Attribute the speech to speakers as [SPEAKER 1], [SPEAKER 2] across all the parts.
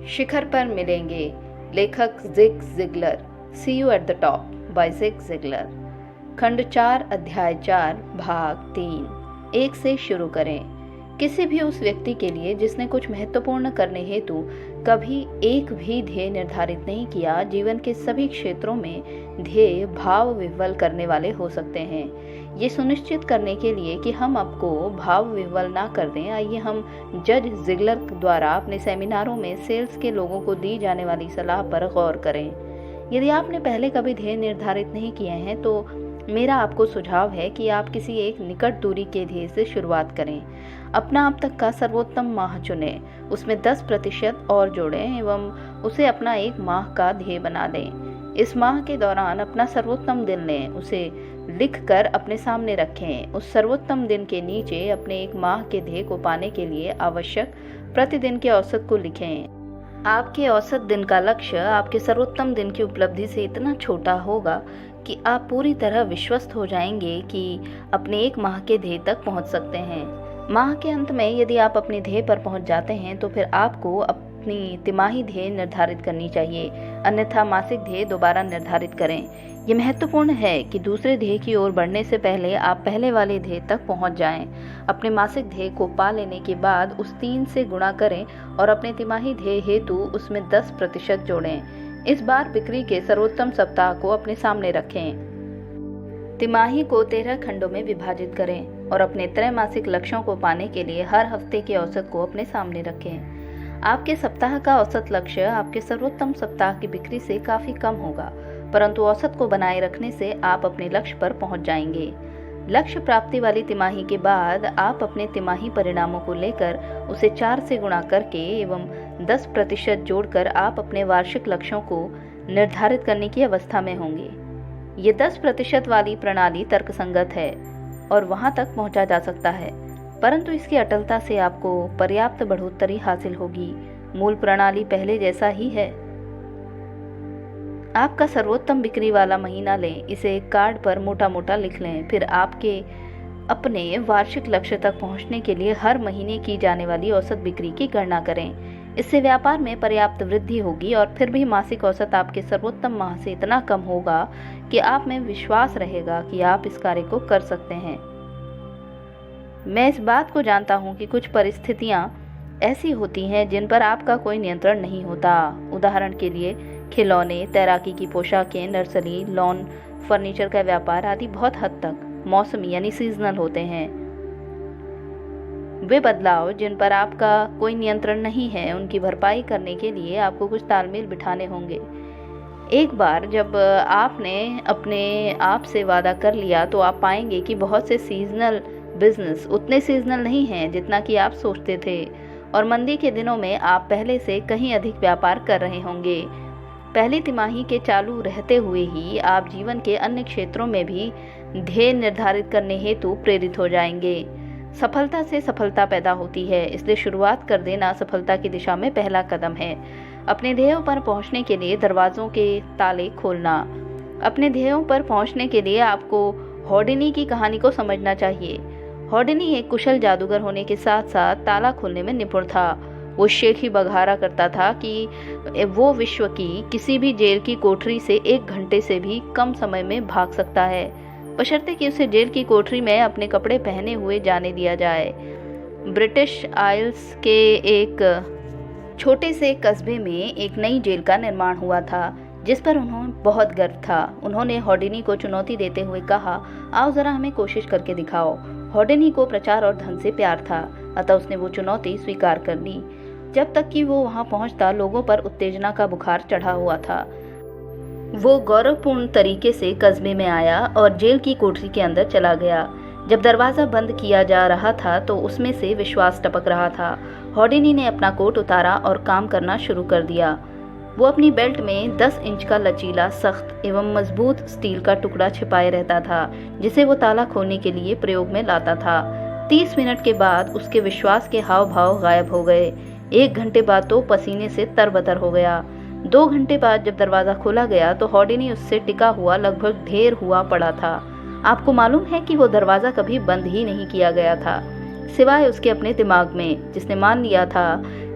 [SPEAKER 1] शिखर पर मिलेंगे। लेखक Zig Ziglar. See you at the top by Zig Ziglar. खंड 4 अध्याय 4 भाग 3। एक से शुरू करें। किसी भी उस व्यक्ति के लिए जिसने कुछ महत्वपूर्ण करने हेतु कभी एक भी ध्येय निर्धारित नहीं किया, जीवन के सभी क्षेत्रों में ध्येय भाव विह्वल करने वाले हो सकते हैं। ये सुनिश्चित करने के लिए कि हम आपको भाव विह्वल ना कर दें, आइए हम जज ज़िगलर द्वारा अपने सेमिनारों में सेल्स के लोगों को दी जाने वाली सलाह पर गौर करें। यदि आपने पहले कभी ध्येय निर्धारित नहीं किए हैं तो मेरा आपको सुझाव है कि आप किसी एक निकट दूरी के ध्येय से शुरुआत करें। अपना अब तक का सर्वोत्तम माह चुनें, उसमें 10% और जोड़ें एवं उसे अपना एक माह का ध्येय बना दें। इस माह के दौरान अपना सर्वोत्तम दिन लें, उसे लिखकर अपने सामने रखें। उस सर्वोत्तम दिन के नीचे अपने एक माह के ध्येय को पाने के लिए आवश्यक प्रतिदिन के औसत को लिखें। आपके औसत दिन का लक्ष्य आपके सर्वोत्तम दिन की उपलब्धि से इतना छोटा होगा कि आप पूरी तरह विश्वस्त हो जाएंगे कि अपने एक माह के ध्येय तक पहुंच सकते हैं। माह के अंत में यदि आप अपने ध्येय पर पहुंच जाते हैं तो फिर आपको अपनी तिमाही ध्येय निर्धारित करनी चाहिए, अन्यथा मासिक ध्येय दोबारा निर्धारित करें। ये महत्वपूर्ण है कि दूसरे ध्येय की ओर बढ़ने से पहले आप पहले वाले ध्येय तक पहुंच जाएं। अपने मासिक ध्येय को पा लेने के बाद उस 3 से गुणा करें और अपने तिमाही ध्येय हेतु उसमें 10% जोड़ें। इस बार बिक्री के सर्वोत्तम सप्ताह को अपने सामने रखें। तिमाही को 13 खंडों में विभाजित करें और अपने त्रैमासिक लक्ष्यों को पाने के लिए हर हफ्ते के औसत को अपने सामने रखें। आपके सप्ताह का औसत लक्ष्य आपके सर्वोत्तम सप्ताह की बिक्री से काफी कम होगा, परंतु औसत को बनाए रखने से आप अपने लक्ष्य पर पहुंच जाएंगे। लक्ष्य प्राप्ति वाली तिमाही के बाद आप अपने तिमाही परिणामों को लेकर उसे 4 से गुणा करके एवं 10% जोड़कर आप अपने वार्षिक लक्ष्यों को निर्धारित करने की अवस्था में होंगे। ये 10% वाली प्रणाली तर्कसंगत है और वहां तक पहुंचा जा सकता है, परंतु इसकी अटलता से आपको पर्याप्त बढ़ोतरी हासिल होगी। मूल प्रणाली पहले जैसा ही है। आपका सर्वोत्तम बिक्री वाला महीना लें, इसे एक कार्ड पर मोटा मोटा लिख लें, फिर आपके अपने वार्षिक लक्ष्य तक पहुंचने के लिए हर महीने की जाने वाली औसत बिक्री की गणना करें। इससे व्यापार में पर्याप्त वृद्धि होगी और फिर भी मासिक औसत आपके सर्वोत्तम माह से इतना कम होगा कि आप में विश्वास रहेगा कि आप इस कार्य को कर सकते हैं। मैं इस बात को जानता हूं कि कुछ परिस्थितियां ऐसी होती हैं जिन पर आपका कोई नियंत्रण नहीं होता। उदाहरण के लिए खिलौने, तैराकी की पोशाकें, नर्सरी, लॉन फर्नीचर का व्यापार आदि बहुत हद तक मौसमी यानी सीजनल होते हैं। वे बदलाव जिन पर आपका कोई नियंत्रण नहीं है, उनकी भरपाई करने के लिए आपको कुछ तालमेल बिठाने होंगे। एक बार जब आपने अपने आप से वादा कर लिया तो आप पाएंगे कि बहुत से सीजनल बिजनेस उतने सीजनल नहीं हैं जितना कि आप सोचते थे, और मंदी के दिनों में आप पहले से कहीं अधिक व्यापार कर रहे होंगे। पहली तिमाही के चालू रहते हुए ही आप जीवन के अन्य क्षेत्रों में भी ध्येय निर्धारित करने हेतु प्रेरित हो जाएंगे। सफलता से सफलता पैदा होती है, इसलिए शुरुआत कर देना सफलता की दिशा में पहला कदम है। अपने ध्येयों पर पहुंचने के लिए दरवाजों के ताले खोलना। अपने ध्येयों पर पहुंचने के लिए आपको हॉडिनी की कहानी को समझना चाहिए। हॉडिनी एक कुशल जादूगर होने के साथ साथ ताला खोलने में निपुण था। वो शेख ही बघारा करता था कि वो विश्व की किसी भी जेल की कोठरी से 1 घंटे से भी कम समय में भाग सकता है, बशर्ते कि उसे जेल की कोठरी में अपने कपड़े पहने हुए जाने दिया जाए। ब्रिटिश आइल्स के एक छोटे से कस्बे में एक नई जेल का निर्माण हुआ था, जिस पर उन्हें बहुत गर्व था। उन्होंने हॉडिनी को चुनौती देते हुए कहा, आओ जरा हमें कोशिश करके दिखाओ। हॉडिनी को प्रचार और धन से प्यार था, अतः उसने वो चुनौती स्वीकार कर ली। जब तक कि वो वहां पहुंचता, लोगों पर उत्तेजना का बुखार चढ़ा हुआ था। वो गौरवपूर्ण तरीके से कस्बे में आया और जेल की कोठरी के अंदर चला गया। जब दरवाजा बंद किया जा रहा था तो उसमें से विश्वास टपक रहा था। हॉडिनी ने अपना कोट उतारा और काम करना शुरू कर दिया। वो अपनी बेल्ट में 10 इंच का लचीला, सख्त एवं मजबूत स्टील का टुकड़ा छिपाए रहता था, जिसे वो ताला खोलने के लिए प्रयोग में लाता था। 30 मिनट के बाद उसके विश्वास के हाव भाव गायब हो गए। 1 घंटे बाद तो पसीने से तरबतर हो गया। 2 घंटे बाद जब दरवाजा खोला गया तो हॉडिनी उससे टिका हुआ लगभग ढेर हुआ पड़ा था। आपको मालूम है कि वो दरवाजा कभी बंद ही नहीं किया गया था, सिवाय उसके अपने दिमाग में, जिसने मान लिया था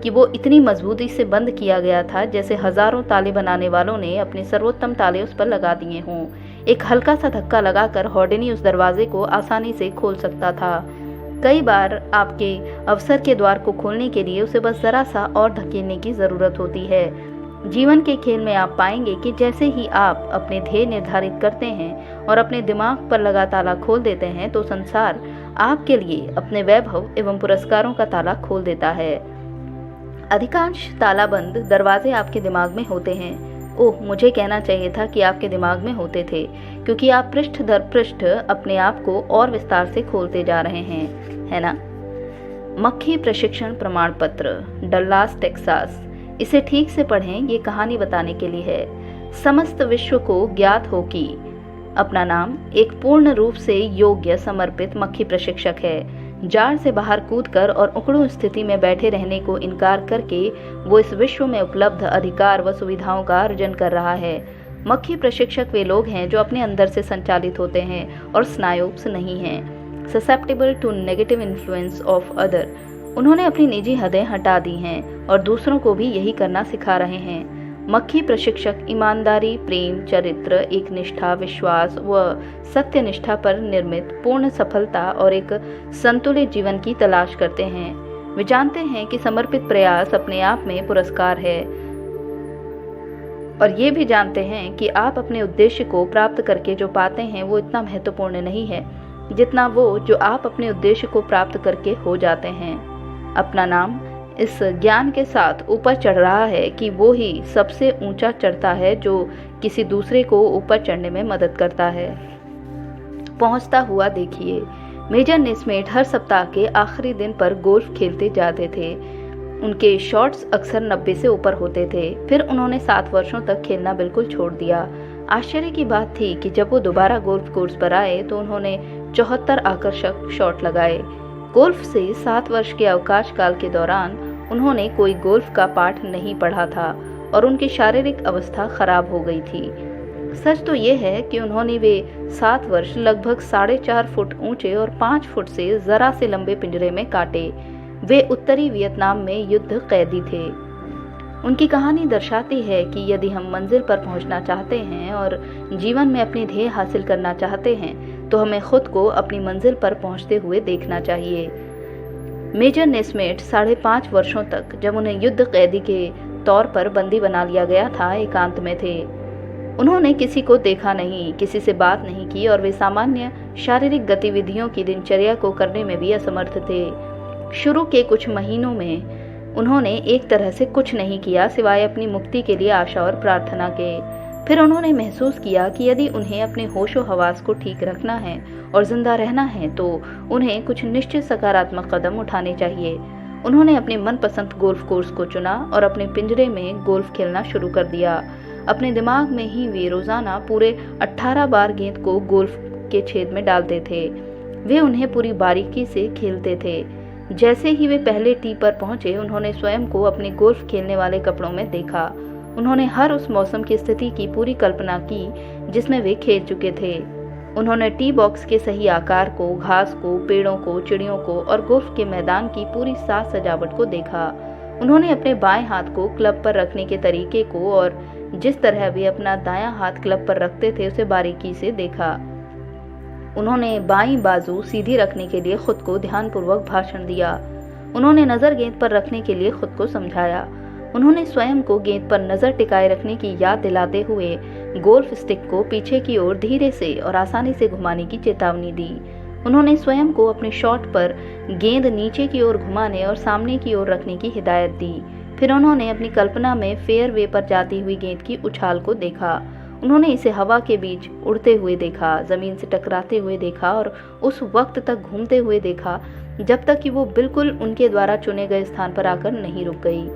[SPEAKER 1] कि वो इतनी मजबूती से बंद किया गया था जैसे हजारों ताले बनाने वालों ने अपने सर्वोत्तम ताले उस पर लगा दिए हों। एक हल्का सा धक्का लगाकर हॉर्डनी उस दरवाजे को आसानी से खोल सकता था। कई बार आपके अवसर के द्वार को खोलने के लिए उसे बस जरा सा और धकेलने की जरूरत होती है। जीवन के खेल में आप पाएंगे कि जैसे ही आप अपने ध्येय निर्धारित करते हैं और अपने दिमाग पर लगा ताला खोल देते हैं तो संसार आपके लिए अपने वैभव एवं पुरस्कारों का ताला खोल देता है। अधिकांश तालाबंद दरवाजे आपके दिमाग में होते हैं। ओह, मुझे कहना चाहिए था कि आपके दिमाग में होते थे, क्योंकि आप पृष्ठ दर पृष्ठ अपने आप को और विस्तार से खोलते जा रहे हैं, है ना? मक्खी प्रशिक्षण प्रमाण पत्र, डल्लास टेक्सास। इसे ठीक से पढ़ें, ये कहानी बताने के लिए है। समस्त विश्व को ज्ञात हो कि अपना नाम एक पूर्ण रूप से योग्य समर्पित मक्खी प्रशिक्षक है। जाल से बाहर कूदकर और उकड़ू स्थिति में बैठे रहने को इनकार करके वो इस विश्व में उपलब्ध अधिकार व सुविधाओं का अर्जन कर रहा है। मक्खी प्रशिक्षक वे लोग हैं जो अपने अंदर से संचालित होते हैं और स्नायुप्स नहीं हैं। Susceptible to negative influence of other. उन्होंने अपनी निजी हदें हटा दी हैं और दूसरों को भी यही करना सिखा रहे हैं। मक्खी प्रशिक्षक ईमानदारी, प्रेम, चरित्र, एक निष्ठा, विश्वास व सत्यनिष्ठा पर निर्मित पूर्ण सफलता और एक संतुलित जीवन की तलाश करते हैं। वे जानते हैं कि समर्पित प्रयास अपने आप में पुरस्कार है और ये भी जानते हैं कि आप अपने उद्देश्य को प्राप्त करके जो पाते हैं वो इतना महत्वपूर्ण नहीं है जितना वो जो आप अपने उद्देश्य को प्राप्त करके हो जाते हैं। अपना नाम इस ज्ञान के साथ ऊपर चढ़ रहा है कि वो ही सबसे ऊंचा चढ़ता है जो किसी दूसरे को ऊपर चढ़ने में मदद करता है। पहुंचता हुआ देखिए, मेजर नेस्मेट हर सप्ताह के आखिरी दिन पर गोल्फ खेलते जाते थे। उनके शॉट्स अक्सर 90 से ऊपर होते थे। फिर उन्होंने 7 वर्षों तक खेलना बिल्कुल छोड़ दिया। आश्चर्य की बात थी कि जब वो दोबारा गोल्फ कोर्स पर आए तो उन्होंने 74 आकर्षक शॉट लगाए। गोल्फ से 7 वर्ष के अवकाश काल के दौरान उन्होंने कोई गोल्फ का पाठ नहीं पढ़ा था और उनकी शारीरिक अवस्था खराब हो गई थी। सच तो ये है कि उन्होंने वे 7 वर्ष लगभग 4.5 फुट ऊंचे और 5 फुट से जरा से लंबे पिंजरे में काटे। वे उत्तरी वियतनाम में युद्ध कैदी थे। उनकी कहानी दर्शाती है कि यदि हम मंजिल पर पहुंचना चाहते हैं और जीवन में अपने ध्येय हासिल करना चाहते हैं तो हमें खुद को अपनी मंजिल पर पहुंचते हुए देखना चाहिए। मेजर नेस्मेट 5.5 वर्षों तक, जब उन्हें युद्ध कैदी के तौर पर बंदी बना लिया गया था, एकांत में थे। उन्होंने किसी को देखा नहीं, किसी से बात नहीं की और वे सामान्य शारीरिक गतिविधियों की दिनचर्या को करने में भी असमर्थ थे। शुरू के कुछ महीनों में उन्होंने एक तरह से कुछ नहीं किया सिवाय अपनी मुक्ति के लिए आशा और प्रार्थना के। फिर उन्होंने महसूस किया कि यदि उन्हें अपने होशो हवास को ठीक रखना है और जिंदा रहना है तो उन्हें कुछ निश्चित सकारात्मक कदम उठाने चाहिए। उन्होंने अपने मनपसंद गोल्फ कोर्स को चुना और अपने पिंजरे में गोल्फ खेलना शुरू कर दिया। अपने दिमाग में ही वे रोजाना पूरे 18 बार गेंद को गोल्फ के छेद में डालते थे। वे उन्हें पूरी बारीकी से खेलते थे। जैसे ही वे पहले टी पर पहुंचे, उन्होंने स्वयं को अपने गोल्फ खेलने वाले कपड़ों में देखा। उन्होंने हर उस मौसम की स्थिति की पूरी कल्पना की जिसमें वे खेल चुके थे। उन्होंने टी बॉक्स के सही आकार को, घास को, पेड़ों को, चिड़ियों को और गोल्फ के मैदान की पूरी साज सजावट को देखा। उन्होंने अपने बाएं हाथ को क्लब पर रखने के तरीके को और जिस तरह वे अपना दायां हाथ क्लब पर रखते थे उसे बारीकी से देखा। उन्होंने बाईं बाजू सीधी रखने के लिए खुद को ध्यानपूर्वक भाषण दिया। उन्होंने नजर गेंद पर रखने के लिए खुद को समझाया। उन्होंने स्वयं को गेंद पर नजर टिकाए रखने की याद दिलाते हुए गोल्फ स्टिक को पीछे की ओर धीरे से और आसानी से घुमाने की चेतावनी दी। उन्होंने स्वयं को अपने शॉट पर गेंद नीचे की ओर घुमाने और सामने की ओर रखने की हिदायत दी। फिर उन्होंने अपनी कल्पना में फेयरवे पर जाती हुई गेंद की उछाल को देखा। उन्होंने इसे हवा के बीच उड़ते हुए देखा, जमीन से टकराते हुए देखा और उस वक्त तक घूमते हुए देखा जब तक कि वो बिल्कुल उनके द्वारा चुने गए स्थान पर आकर नहीं रुक गई।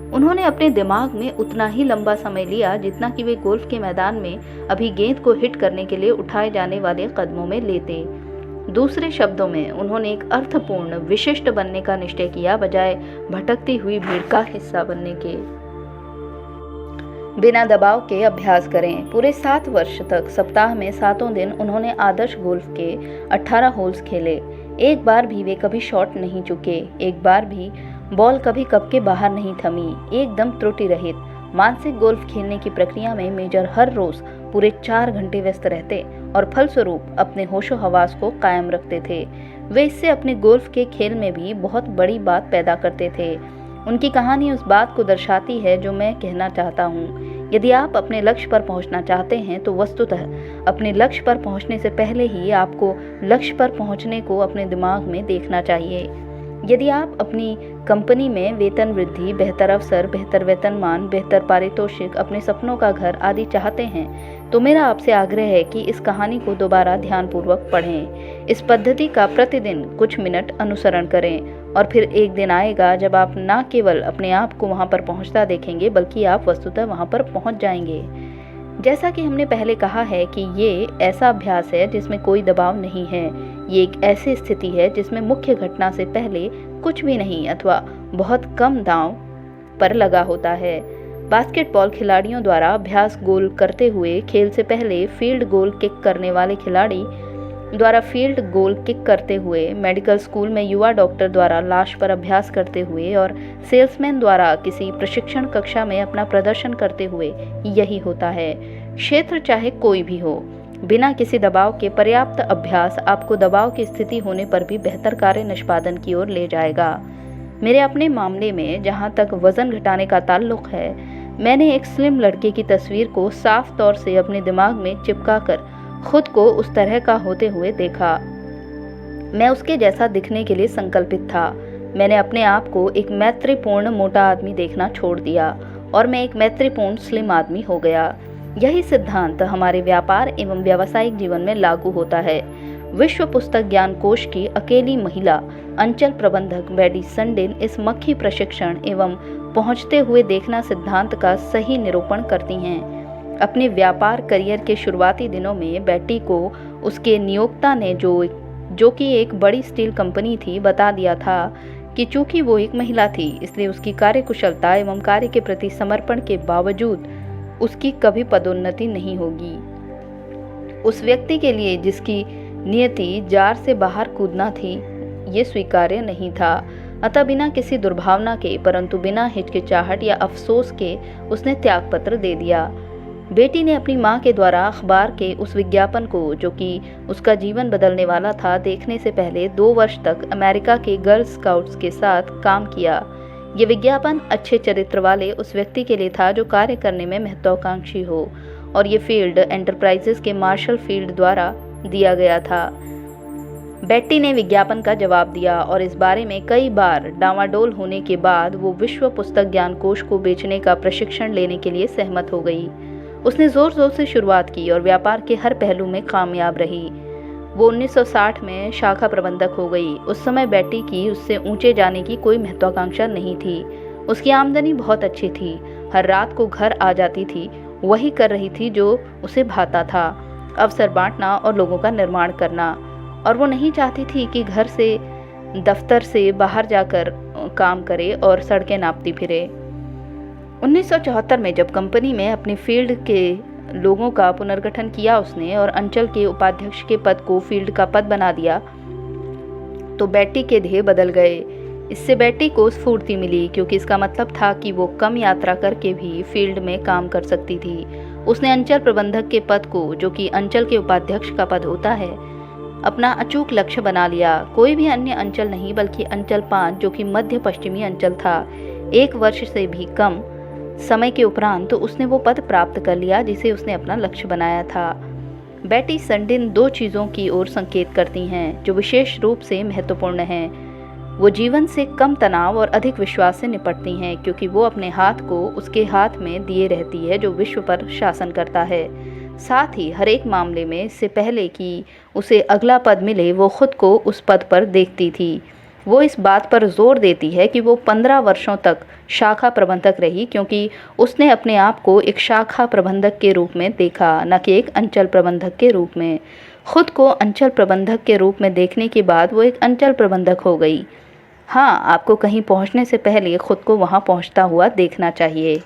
[SPEAKER 1] उन्होंने अपने दिमाग में उतना ही लंबा समय लिया जितना कि वे गोल्फ के मैदान में अभी गेंद को हिट करने के लिए उठाए जाने वाले कदमों में लेते। दूसरे शब्दों में, उन्होंने एक अर्थपूर्ण विशिष्ट बनने का निश्चय किया बजाय भटकती हुई भीड़ का हिस्सा बनने के। बिना दबाव के अभ्यास करें। पूरे 7 वर्ष तक सप्ताह में 7 दिन उन्होंने आदर्श गोल्फ के 18 होल्स खेले। एक बार भी वे कभी शॉट नहीं चुके। एक बार भी बॉल कभी कप के बाहर नहीं थमी, एकदम त्रुटि रहित। मानसिक गोल्फ खेलने की प्रक्रिया में मेजर हर रोज पूरे 4 घंटे व्यस्त रहते और फलस्वरूप अपने होशो हवास को कायम रखते थे। वे इससे अपने गोल्फ के खेल में भी बहुत बड़ी बात पैदा करते थे। उनकी कहानी उस बात को दर्शाती है जो मैं कहना चाहता हूँ। यदि आप अपने लक्ष्य पर पहुंचना चाहते हैं तो वस्तुतः अपने लक्ष्य पर पहुंचने से पहले ही आपको लक्ष्य पर पहुंचने को अपने दिमाग में देखना चाहिए। यदि आप अपनी कंपनी में वेतन वृद्धि, बेहतर अवसर, बेहतर वेतनमान, बेहतर पारितोषिक, अपने सपनों का घर आदि चाहते हैं तो मेरा आपसे आग्रह है कि इस कहानी को दोबारा ध्यानपूर्वक पढ़ें। इस पद्धति का प्रतिदिन कुछ मिनट अनुसरण करें और फिर एक दिन आएगा जब आप न केवल अपने आप को वहां पर पहुंचता देखेंगे बल्कि आप वस्तुतः वहां पर पहुंच जाएंगे। जैसा कि हमने पहले कहा है कि ये ऐसा अभ्यास है जिसमें कोई दबाव नहीं है। ये एक ऐसी स्थिति है जिसमें मुख्य घटना से पहले कुछ भी नहीं अथवा बहुत कम दांव पर लगा होता है। बास्केटबॉल खिलाड़ियों द्वारा अभ्यास गोल करते हुए खेल से पहले फील्ड गोल किक करने वाले खिलाड़ी द्वारा फील्ड गोल किक करते हुए, मेडिकल स्कूल में युवा डॉक्टर द्वारा लाश पर अभ्यास करते हुए और सेल्समैन द्वारा किसी प्रशिक्षण कक्षा में अपना प्रदर्शन करते हुए यही होता है। क्षेत्र चाहे कोई भी हो, बिना किसी दबाव के पर्याप्त अभ्यास आपको दबाव की स्थिति होने पर भी बेहतर कार्य निष्पादन की ओर ले जाएगा। मेरे अपने मामले में जहाँ तक वजन घटाने का ताल्लुक है, मैंने एक स्लिम लड़के की तस्वीर को साफ तौर से अपने दिमाग में चिपका कर खुद को उस तरह का होते हुए देखा। मैं उसके जैसा दिखने के लिए संकल्पित था। मैंने अपने आप को एक मैत्रीपूर्ण मोटा आदमी देखना छोड़ दिया और मैं एक मैत्रीपूर्ण स्लिम आदमी हो गया। यही सिद्धांत हमारे व्यापार एवं व्यावसायिक जीवन में लागू होता है। विश्व पुस्तक ज्ञान कोश की अकेली महिला अंचल प्रबंधक बेटी संडेन इस मक्खी प्रशिक्षण एवं पहुंचते हुए देखना सिद्धांत का सही निरूपण करती हैं। अपने व्यापार करियर के शुरुआती दिनों में बेटी को उसके नियोक्ता ने जो कि एक बड़ी स्टील कंपनी थी, बता दिया था कि चूंकि वो एक महिला थी इसलिए उसकी कार्यकुशलता एवं कार्य के प्रति समर्पण के बावजूद उसकी कभी पदोन्नति नहीं होगी। उस व्यक्ति के लिए जिसकी नियति जार से बाहर कूदना थी, ये स्वीकार्य नहीं था। अतः बिना किसी दुर्भावना के परंतु बिना हिचकिचाहट या अफसोस के उसने त्यागपत्र दे दिया। बेटी ने अपनी मां के द्वारा अखबार के उस विज्ञापन को, जो कि उसका जीवन बदलने वाला था, देखने से पहले 2 वर्ष तक अमेरिका के गर्ल स्काउट्स के साथ काम किया। ये विज्ञापन अच्छे चरित्र वाले उस व्यक्ति के लिए था जो कार्य करने में महत्वाकांक्षी हो और ये फील्ड एंटरप्राइजेस के मार्शल फील्ड द्वारा दिया गया था। बेटी ने विज्ञापन का जवाब दिया और इस बारे में कई बार डांवाडोल होने के बाद वो विश्व पुस्तक ज्ञान कोश को बेचने का प्रशिक्षण लेने के लिए सहमत हो गई। उसने जोर जोर से शुरुआत की और व्यापार के हर पहलू में कामयाब रही। वो 1960 में शाखा प्रबंधक हो गई। उस समय बेटी की उससे ऊंचे जाने की कोई महत्वाकांक्षा नहीं थी। उसकी आमदनी बहुत अच्छी थी। हर रात को घर आ जाती थी, वही कर रही थी जो उसे भाता था, अवसर बांटना और लोगों का निर्माण करना। और वो नहीं चाहती थी कि घर से, दफ्तर से बाहर जाकर काम करे और सड़कें नापती फिरे। 1974 में जब कंपनी में अपनी फील्ड के लोगों का पुनर्गठन किया उसने और अंचल के उपाध्यक्ष के पद को फील्ड का पद बना दिया, तो बेटी के ध्येय बदल गए। इससे बेटी को स्फूर्ति मिली क्योंकि इसका मतलब था कि वो कम यात्रा करके भी फील्ड में काम कर सकती थी। उसने अंचल प्रबंधक के पद को, जो कि अंचल के उपाध्यक्ष का पद होता है, अपना अचूक लक्ष्य बना लिया। कोई भी अन्य अंचल नहीं बल्कि अंचल 5, जो कि मध्य पश्चिमी अंचल था। 1 वर्ष से भी कम समय के उपरांत तो उसने वो पद प्राप्त कर लिया जिसे उसने अपना लक्ष्य बनाया था। बेटी संडेन 2 चीज़ों की ओर संकेत करती हैं जो विशेष रूप से महत्वपूर्ण हैं। वो जीवन से कम तनाव और अधिक विश्वास से निपटती हैं क्योंकि वो अपने हाथ को उसके हाथ में दिए रहती है जो विश्व पर शासन करता है। साथ ही हर एक मामले में इससे पहले कि उसे अगला पद मिले वो खुद को उस पद पर देखती थी। वो इस बात पर जोर देती है कि वो 15 वर्षों तक शाखा प्रबंधक रही क्योंकि उसने अपने आप को एक शाखा प्रबंधक के रूप में देखा, न कि एक अंचल प्रबंधक के रूप में। खुद को अंचल प्रबंधक के रूप में देखने के बाद वो एक अंचल प्रबंधक हो गई। हाँ, आपको कहीं पहुंचने से पहले खुद को वहां पहुंचता हुआ देखना चाहिए।